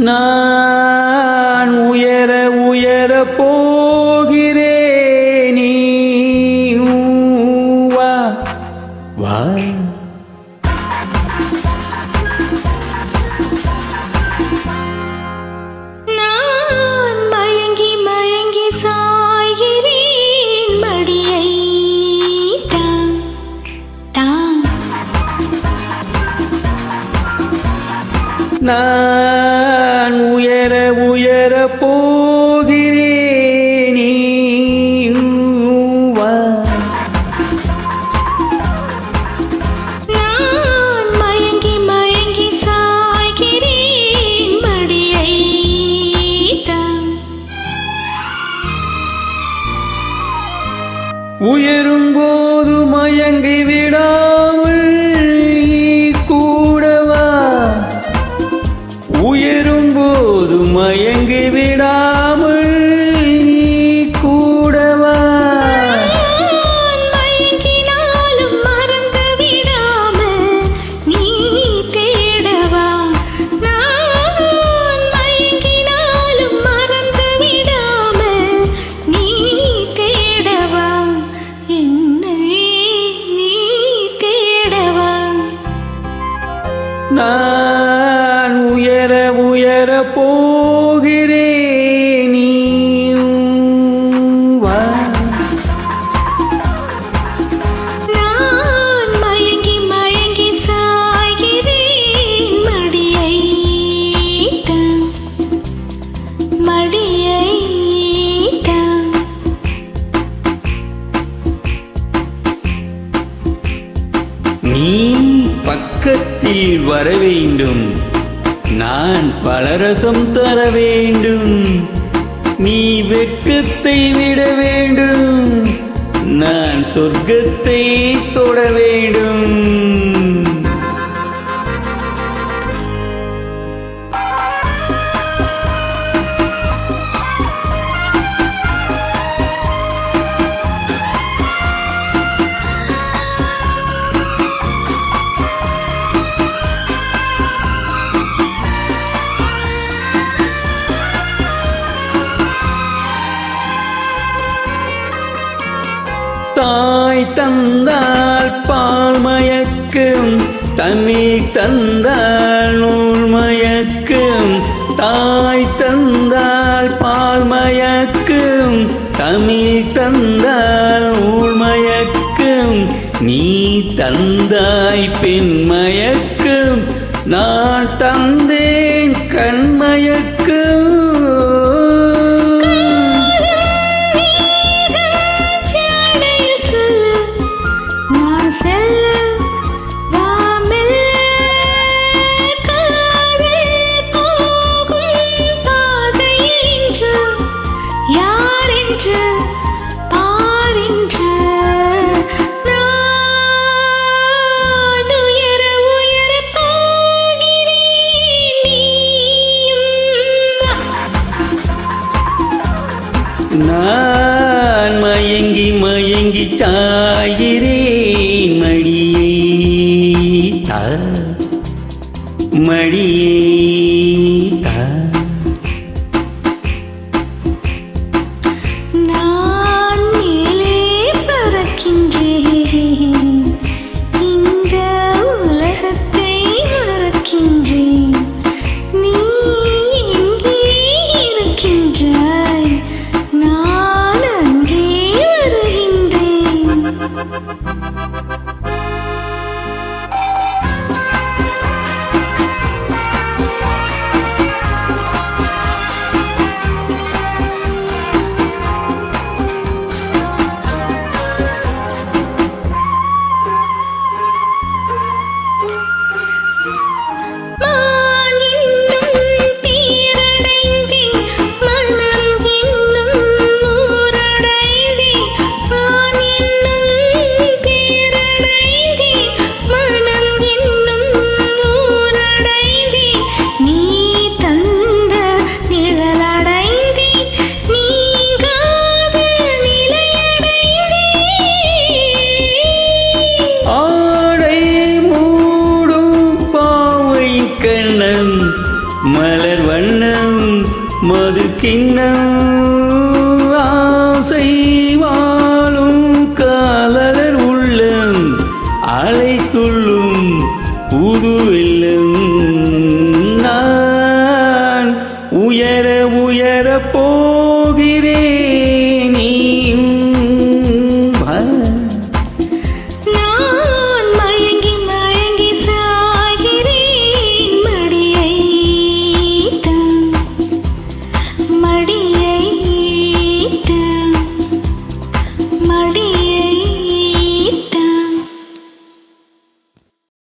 நான் உயர உயர போகிறேன், நீ வா வா. நான் மயங்கி மயங்கி சாய்கிறேன், மடியை தான் தான். நான் உயர உயர போகிறேன், நீ வா. நான் மயங்கி மயங்கி சாய்கிறேன், மடியை தான். உயரும் போது மயங்கி விடாமல் நீ கூடவா. உயரும் போது மயங்கி விடாமல் நீ கூடவா. நான் மயங்கினாலும் மறந்து விடாமல் நீ தேடவா. நான் மயங்கினாலும் மறந்து விடாமல் நீ தேடவா. என்னை நீ தேடவா. நான் உயர உயர போகிறேன், நீ வா. நான் மயங்கி மயங்கி சாய்கிறேன், மடியை தான் மடியை தான். நீ பக்கத்தில் வர வேண்டும், நான் பலரசம் தர வேண்டும். நீ வெட்கத்தை விட வேண்டும், நான் சொர்க்கத்தை தொட வேண்டும். தாய் தந்தால் பால் மயக்கும், தமிழ் தந்தால் நூல் மயக்கும். தாய் தந்தால் பால் மயக்கும், தமிழ் தந்தால் நூல் மயக்கும். நீ தந்தாய் பெண் மயக்கும், நான் தந்தேன் கண் மயக்கும். நான் மயங்கி மயங்கி சாய்கிறேன், மடியை தா மடியை தா. நான் மேலே பறக்கின்றேன், இந்த உலகத்தை மறக்கின்றேன். நீ எங்கே இருக்கின்றாய், நான் அங்கே வருகின்றேன். மலர் வண்ண கிண்ணம்